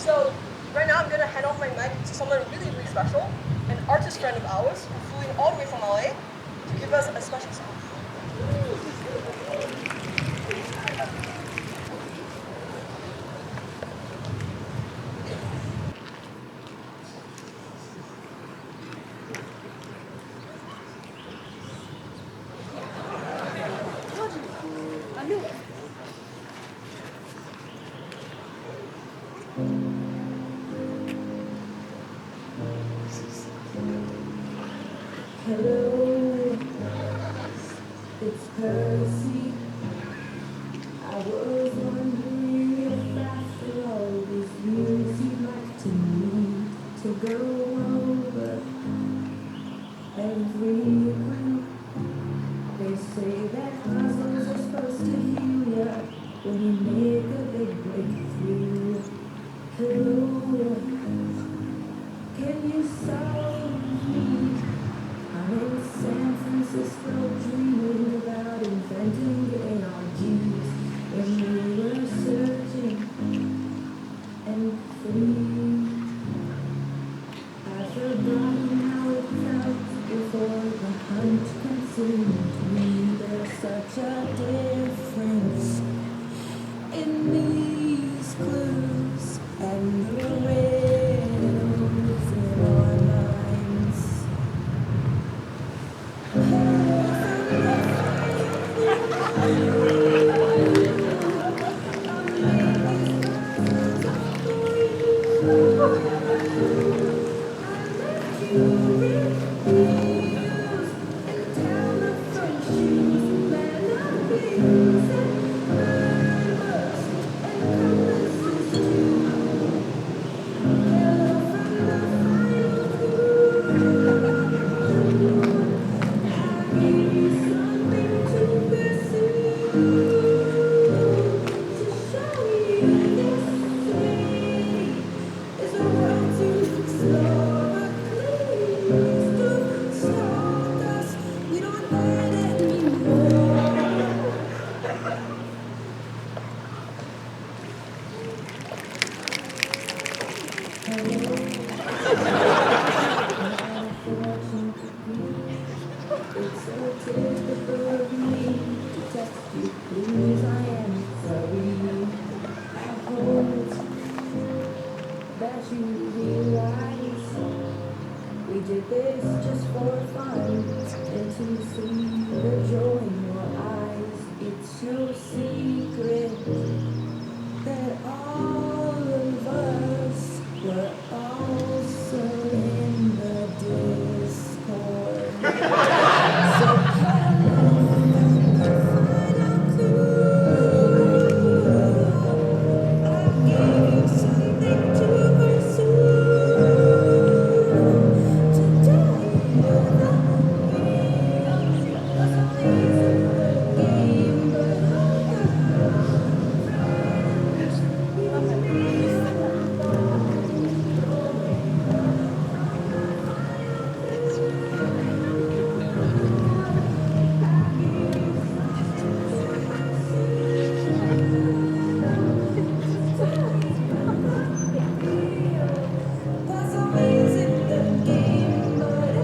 So right now I'm going to hand off my mic to someone really, really special, an artist friend of ours who flew in all the way from LA to give us a special song. I knew it. Hello, it's Percy. I was wondering if after all these years you'd like to meet to go over every group. They say that puzzles are supposed to heal ya when you make a big breakthrough. Hello, can you solve me? I'm in San Francisco dreaming about inventing ARGs when we were searching and free. I've forgotten how it felt before the hunt consumed me. There's such a difference in these clues and the riddles in our minds. It's so typical of me to text you, please, I am sorry. I hope that you realize we did this just for fun and to see the joy in your eyes. It's no secret that all of us were also in the Discord. So find a clue. I gave you something to pursue. Today the game was always a game, but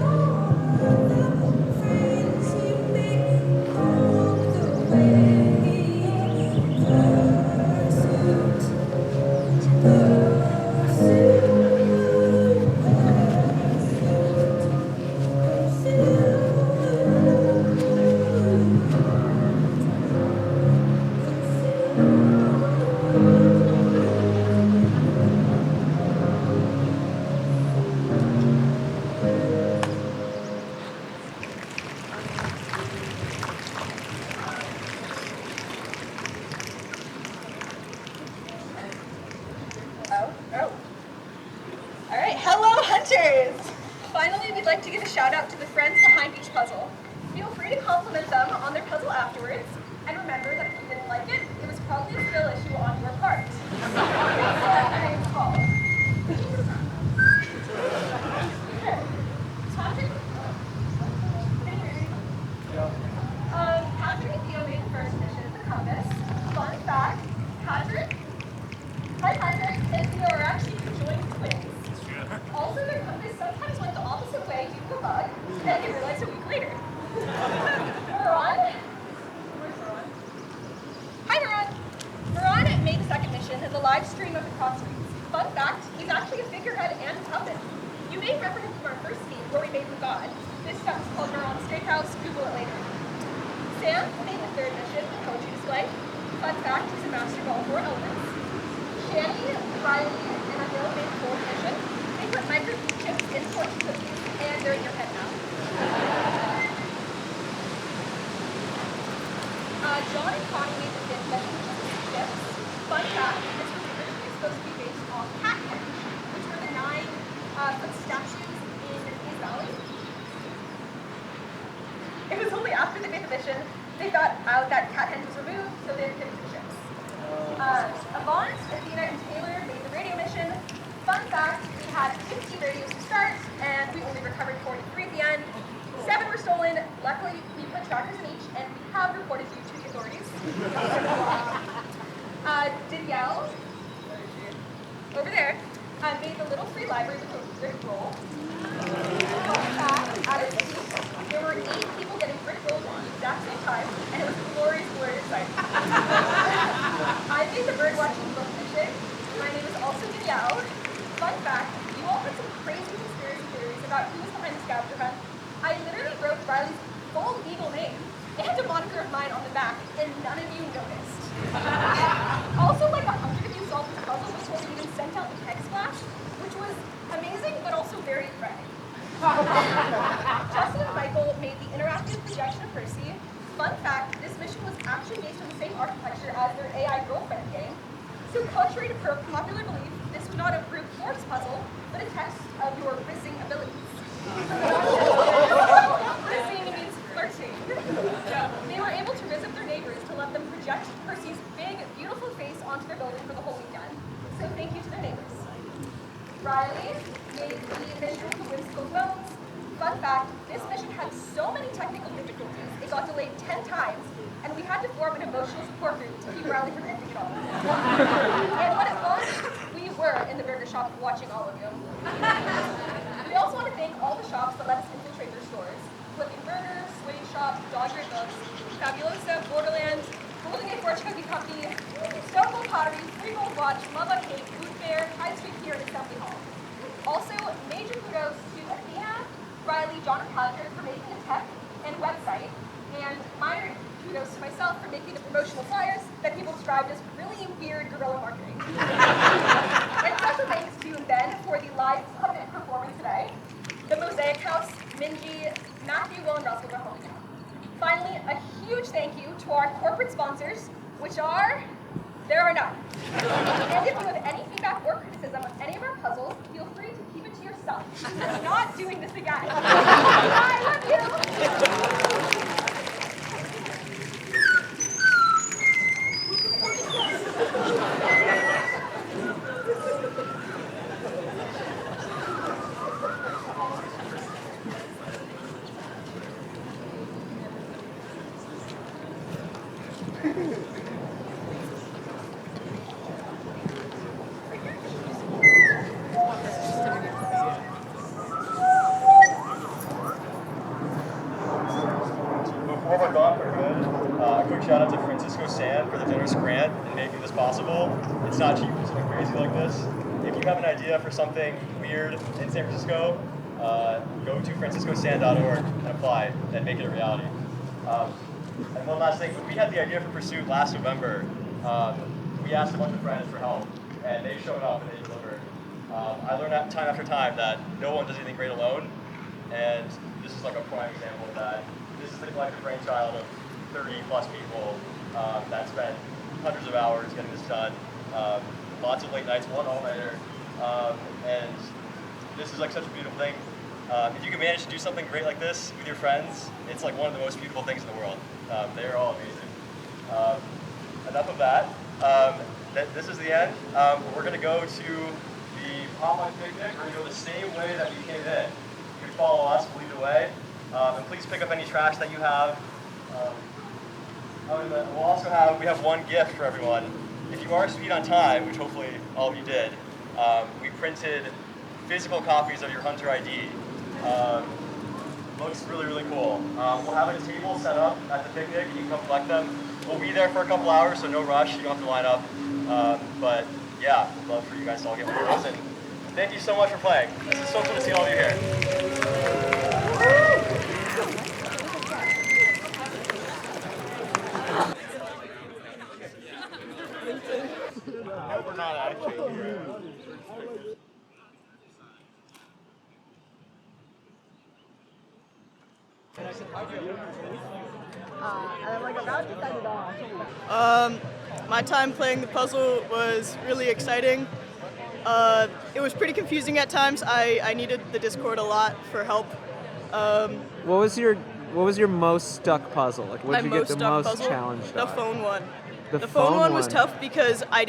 All right, hello hunters! Finally, we'd like to give a shout out to the friends behind each puzzle. Feel free to compliment them on their puzzle afterwards, and remember that if you didn't like it, it was probably a skill issue on your part. Name's called. Patrick? Can you hear me? Patrick and Theo made the first mission of the compass. Fun fact, Patrick and Theo are actually cross streets. Fun fact, he's actually a figurehead and a puppet. You may remember him from our first game where we made him God. This stuff is called Neuron Steakhouse. Google it later. Sam made the third mission, the poetry display. Fun fact, he's a master of all four elements. Shanny, Riley, and Emil made the fourth mission. They put microchips in fortune cookies, and they're in your head now. John and Connie made the fifth mission, which is the chips. Fun fact, this was originally supposed to be based off cat hens, which were the 9 statues in Hayes Valley. It was only after they made the mission, they thought out that cat hens was removed, so they picked the chips. Avant, Athena, and Taylor made the radio mission. Fun fact, we had 50 radios to start, and we only recovered 43 at the end. 7 were stolen. Luckily, we put trackers in each, and we have reported you to the authorities. Danielle, over there, made the little free library with a brick roll. At its peak, there were 8 people getting brick rolls at the exact same time, and it was a glorious, glorious sight. I made the bird watching book mission. My name is also Danielle. Fun fact, you all had some crazy conspiracy theories about who was behind the scavenger hunt. I literally wrote Riley's full legal name and a moniker of mine on the back, and none of you noticed. Also, like 100 of you solved this puzzle before we even sent out the text flash, which was amazing, but also very threatening. Justin and Michael made the interactive projection of Percy. Fun fact, this mission was actually based on the same architecture as their AI girlfriend game. So contrary to popular belief, this was not a brute force puzzle, but a test of your rizzing abilities. Rizzing means flirting. They were able to rizz up their neighbors to let them project Percy's big, beautiful face onto their building for the whole weekend. So thank you to their neighbors. Riley made the mission to Whimsical Bones. Fun fact, this mission had so many technical difficulties, it got delayed 10 times, and we had to form an emotional support group to keep Riley from ending it all. And when it launched, we were in the burger shop watching all of you. We also want to thank all the shops that let us infiltrate their stores. Flipping Burgers, Switty Shop, Dodger Books, Fabulosa, Borderland, Golden Gate Fortune Cookie Company, Stonewall Pottery, Free Gold Watch, Lava Cake, Boot Fair, High Street Pier, and Assembly Hall. Also, major kudos to Athena, Riley, John, and Patrick for making the tech and website, and minor kudos to myself for making the promotional flyers that people described as really weird guerrilla marketing. And special thanks to Ben for the live puppet performance today, the Mosaic House, Minji, Matthew, Will, and Russell for home now. Finally, a huge thank you to our corporate sponsors, which are, there are none. And if you have any feedback or criticism of any of our puzzles, feel free to keep it to yourself. We're not doing this again. I love you. Before we're gone for good, a quick shout out to Francisco San for the generous grant in making this possible. It's not cheap for something crazy like this. If you have an idea for something weird in San Francisco, go to franciscosan.org and apply and make it a reality. And one last thing, when we had the idea for Pursuit last November, we asked a bunch of friends for help, and they showed up and they delivered. I learned time after time that no one does anything great alone, and this is like a prime example of that. This is the collective brainchild of 30 plus people that spent hundreds of hours getting this done. Lots of late nights, one all-nighter, and this is like such a beautiful thing. If you can manage to do something great like this with your friends, it's like one of the most beautiful things in the world. They're all amazing. Enough of that. This is the end. We're going to go to the potluck picnic. We're going to go the same way that we came in. You can follow us, lead the way. And please pick up any trash that you have. We'll also have, we have one gift for everyone. If you RSVP'd on time, which hopefully all of you did, we printed physical copies of your Hunter ID. Looks really, really cool. We'll have a table set up at the picnic. You can come collect them. We'll be there for a couple hours, so no rush. You don't have to line up. But yeah, I'd love for you guys to all get one of those. And thank you so much for playing. This is so cool to see all of you here. No, we're not actually. My time playing the puzzle was really exciting. It was pretty confusing at times. I needed the Discord a lot for help. What was your most stuck puzzle? Like, what My did you get most the stuck most puzzle, challenged the on? phone one. The phone phone one was one. tough because I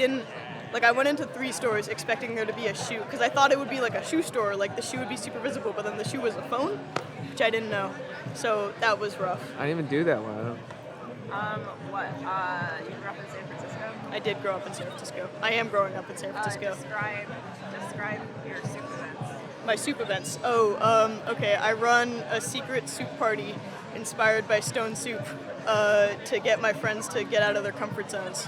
went into 3 stores expecting there to be a shoe because I thought it would be like a shoe store, like the shoe would be super visible, but then the shoe was a phone, which I didn't know. So that was rough. I didn't even do that one. You grew up in San Francisco? I did grow up in San Francisco. I am growing up in San Francisco. Describe your soup events. My soup events. Okay. I run a secret soup party inspired by Stone Soup to get my friends to get out of their comfort zones.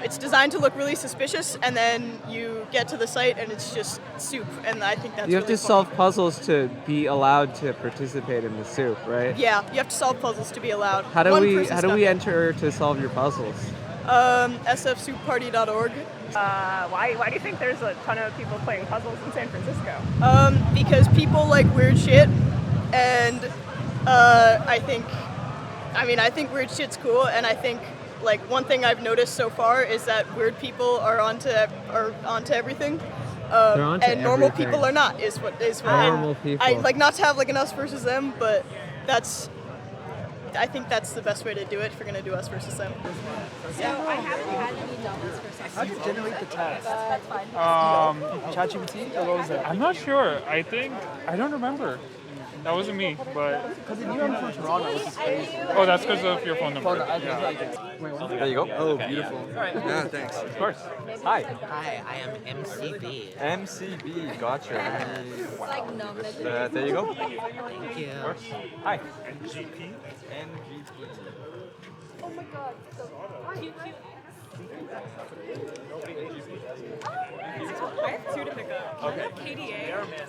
It's designed to look really suspicious, and then you get to the site and it's just soup, and I think that's You have really to fun. solve puzzles to be allowed to participate in the soup, right? Yeah, you have to solve puzzles to be allowed. How do One we person's not- enter to solve your puzzles? sfsoupparty.org. Why do you think there's a ton of people playing puzzles in San Francisco? Because people like weird shit, and I think weird shit's cool, and I think like one thing I've noticed so far is that weird people are onto everything. onto And normal everything. people are not. Is what Normal and people. I like not to have like an us versus them, but I think that's the best way to do it if you're gonna do us versus them. So I haven't had any doubles for sex. How do you generate the test? That's fine. ChatGPT or what was it? I'm not sure. I don't remember. That wasn't me, but Because the new one from Toronto, which is crazy. oh, that's because of your phone number. Yeah. There you go. Oh, beautiful. Yeah, thanks. Of course. Hi. Hi, I am MCB. MCB, gotcha. There There you go. Thank you. Hi. NGP. Oh my god. So cute. I have 2 to pick up. Okay. KDA.